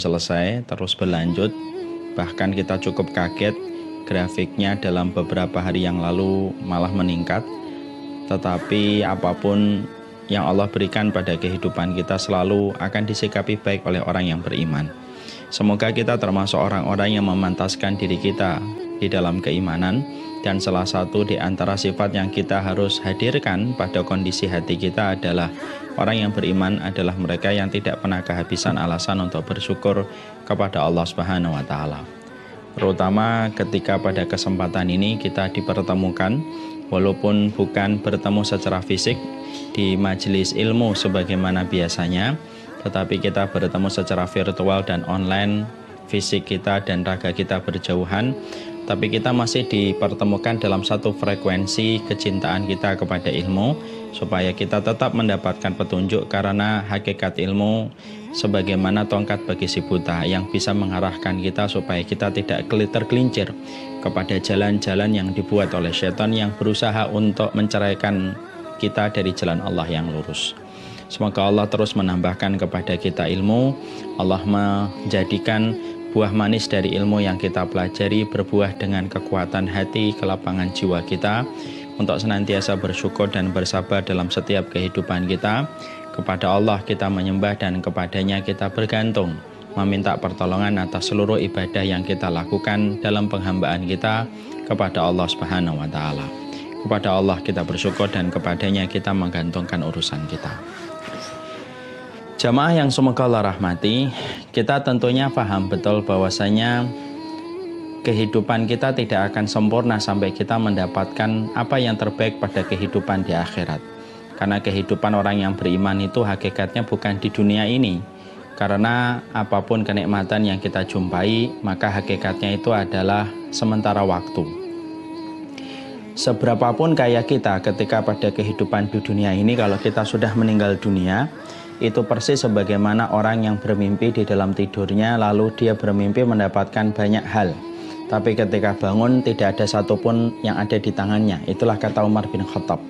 selesai, terus berlanjut. Bahkan kita cukup kaget, grafiknya dalam beberapa hari yang lalu malah meningkat. Tetapi apapun yang Allah berikan pada kehidupan kita selalu akan disikapi baik oleh orang yang beriman. Semoga kita termasuk orang-orang yang memantaskan diri kita di dalam keimanan, dan salah satu di antara sifat yang kita harus hadirkan pada kondisi hati kita adalah orang yang beriman adalah mereka yang tidak pernah kehabisan alasan untuk bersyukur kepada Allah Subhanahu wa Ta'ala. Terutama ketika pada kesempatan ini kita dipertemukan, walaupun bukan bertemu secara fisik di majelis ilmu sebagaimana biasanya, tetapi kita bertemu secara virtual dan online. Fisik kita dan raga kita berjauhan, tapi kita masih dipertemukan dalam satu frekuensi kecintaan kita kepada ilmu, supaya kita tetap mendapatkan petunjuk, karena hakikat ilmu sebagaimana tongkat bagi si buta yang bisa mengarahkan kita supaya kita tidak tergelincir kepada jalan-jalan yang dibuat oleh syaitan yang berusaha untuk menceraikan kita dari jalan Allah yang lurus. Semoga Allah terus menambahkan kepada kita ilmu, Allah menjadikan buah manis dari ilmu yang kita pelajari berbuah dengan kekuatan hati, kelapangan jiwa kita untuk senantiasa bersyukur dan bersabar dalam setiap kehidupan kita. Kepada Allah kita menyembah dan kepadanya kita bergantung, meminta pertolongan atas seluruh ibadah yang kita lakukan dalam penghambaan kita kepada Allah Subhanahu wa Ta'ala. Kepada Allah kita bersyukur dan kepadanya kita menggantungkan urusan kita. Jamaah yang semoga Allah rahmati, kita tentunya paham betul bahwasanya kehidupan kita tidak akan sempurna sampai kita mendapatkan apa yang terbaik pada kehidupan di akhirat. Karena kehidupan orang yang beriman itu hakikatnya bukan di dunia ini. Karena apapun kenikmatan yang kita jumpai, maka hakikatnya itu adalah sementara waktu. Seberapapun kaya kita ketika pada kehidupan di dunia ini, kalau kita sudah meninggal dunia, itu persis sebagaimana orang yang bermimpi di dalam tidurnya, lalu dia bermimpi mendapatkan banyak hal, tapi ketika bangun tidak ada satupun yang ada di tangannya. Itulah kata Umar bin Khattab.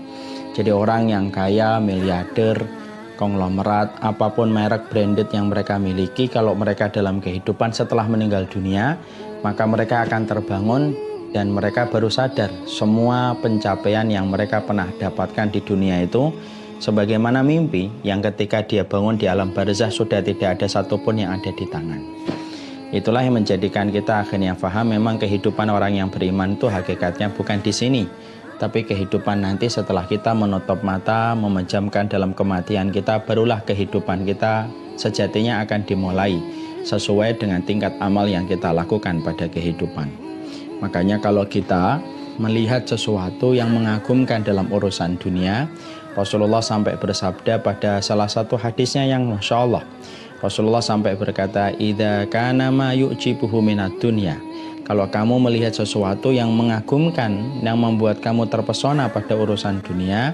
Jadi orang yang kaya, miliarder, konglomerat, apapun merek branded yang mereka miliki, kalau mereka dalam kehidupan setelah meninggal dunia, maka mereka akan terbangun dan mereka baru sadar semua pencapaian yang mereka pernah dapatkan di dunia itu sebagaimana mimpi yang ketika dia bangun di alam barzah sudah tidak ada satupun yang ada di tangan. Itulah yang menjadikan kita akhirnya paham memang kehidupan orang yang beriman itu hakikatnya bukan di sini, tapi kehidupan nanti setelah kita menutup mata, memejamkan dalam kematian kita, barulah kehidupan kita sejatinya akan dimulai sesuai dengan tingkat amal yang kita lakukan pada kehidupan. Makanya kalau kita melihat sesuatu yang mengagumkan dalam urusan dunia, Rasulullah sampai bersabda pada salah satu hadisnya yang Masya Allah, Rasulullah sampai berkata, "Idza kana ma yu'jibuhu minad dunya." Kalau kamu melihat sesuatu yang mengagumkan, yang membuat kamu terpesona pada urusan dunia,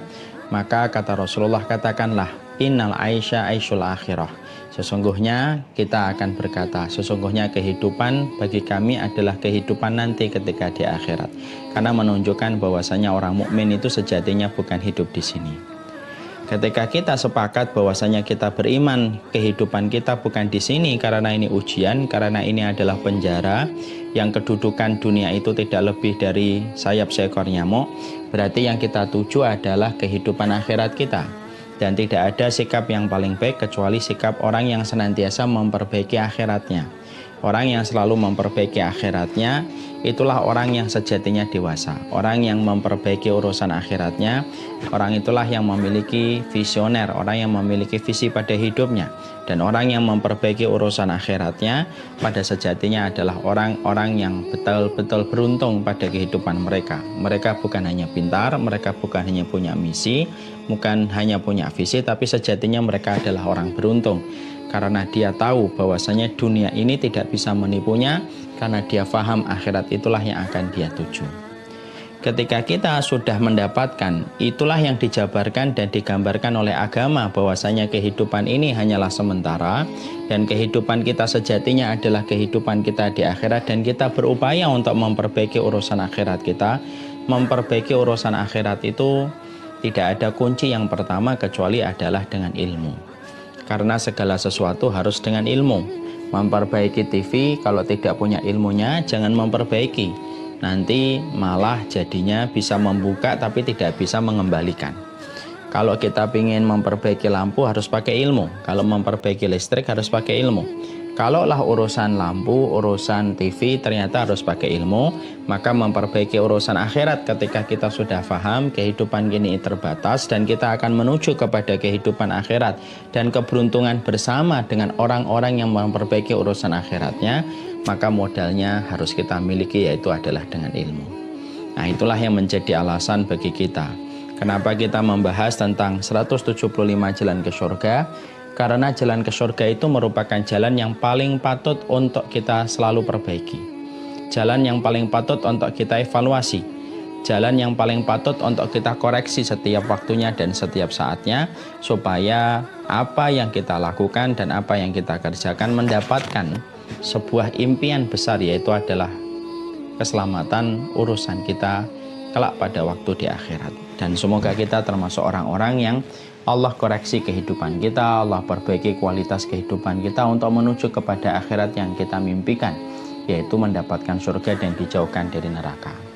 maka kata Rasulullah, katakanlah, "Innal aisha aisyul akhirah." Sesungguhnya kita akan berkata, sesungguhnya kehidupan bagi kami adalah kehidupan nanti ketika di akhirat. Karena menunjukkan bahwasanya orang mukmin itu sejatinya bukan hidup di sini. Ketika kita sepakat bahwasanya kita beriman, kehidupan kita bukan di sini karena ini ujian, karena ini adalah penjara yang kedudukan dunia itu tidak lebih dari sayap seekor nyamuk, berarti yang kita tuju adalah kehidupan akhirat kita. Dan tidak ada sikap yang paling baik kecuali sikap orang yang senantiasa memperbaiki akhiratnya. Orang yang selalu memperbaiki akhiratnya, itulah orang yang sejatinya dewasa. Orang yang memperbaiki urusan akhiratnya, orang itulah yang memiliki visioner, orang yang memiliki visi pada hidupnya. Dan orang yang memperbaiki urusan akhiratnya, pada sejatinya adalah orang-orang yang betul-betul beruntung pada kehidupan mereka. Mereka bukan hanya pintar, mereka bukan hanya punya misi, bukan hanya punya visi, tapi sejatinya mereka adalah orang beruntung. Karena dia tahu bahwasanya dunia ini tidak bisa menipunya, karena dia faham akhirat itulah yang akan dia tuju. Ketika kita sudah mendapatkan, itulah yang dijabarkan dan digambarkan oleh agama bahwasanya kehidupan ini hanyalah sementara dan kehidupan kita sejatinya adalah kehidupan kita di akhirat, dan kita berupaya untuk memperbaiki urusan akhirat kita. Memperbaiki urusan akhirat itu tidak ada kunci yang pertama kecuali adalah dengan ilmu. Karena segala sesuatu harus dengan ilmu. Memperbaiki TV kalau tidak punya ilmunya jangan memperbaiki. Nanti malah jadinya bisa membuka tapi tidak bisa mengembalikan. Kalau kita ingin memperbaiki lampu harus pakai ilmu. Kalau memperbaiki listrik harus pakai ilmu. Kalaulah urusan lampu, urusan TV ternyata harus pakai ilmu, maka memperbaiki urusan akhirat ketika kita sudah paham kehidupan ini terbatas dan kita akan menuju kepada kehidupan akhirat dan keberuntungan bersama dengan orang-orang yang memperbaiki urusan akhiratnya, maka modalnya harus kita miliki, yaitu adalah dengan ilmu. Nah, itulah yang menjadi alasan bagi kita kenapa kita membahas tentang 175 jalan ke surga. Karena jalan ke surga itu merupakan jalan yang paling patut untuk kita selalu perbaiki. Jalan yang paling patut untuk kita evaluasi. Jalan yang paling patut untuk kita koreksi setiap waktunya dan setiap saatnya. Supaya apa yang kita lakukan dan apa yang kita kerjakan mendapatkan sebuah impian besar, yaitu adalah keselamatan urusan kita kelak pada waktu di akhirat. Dan semoga kita termasuk orang-orang yang Allah koreksi kehidupan kita, Allah perbaiki kualitas kehidupan kita untuk menuju kepada akhirat yang kita mimpikan, yaitu mendapatkan surga dan dijauhkan dari neraka.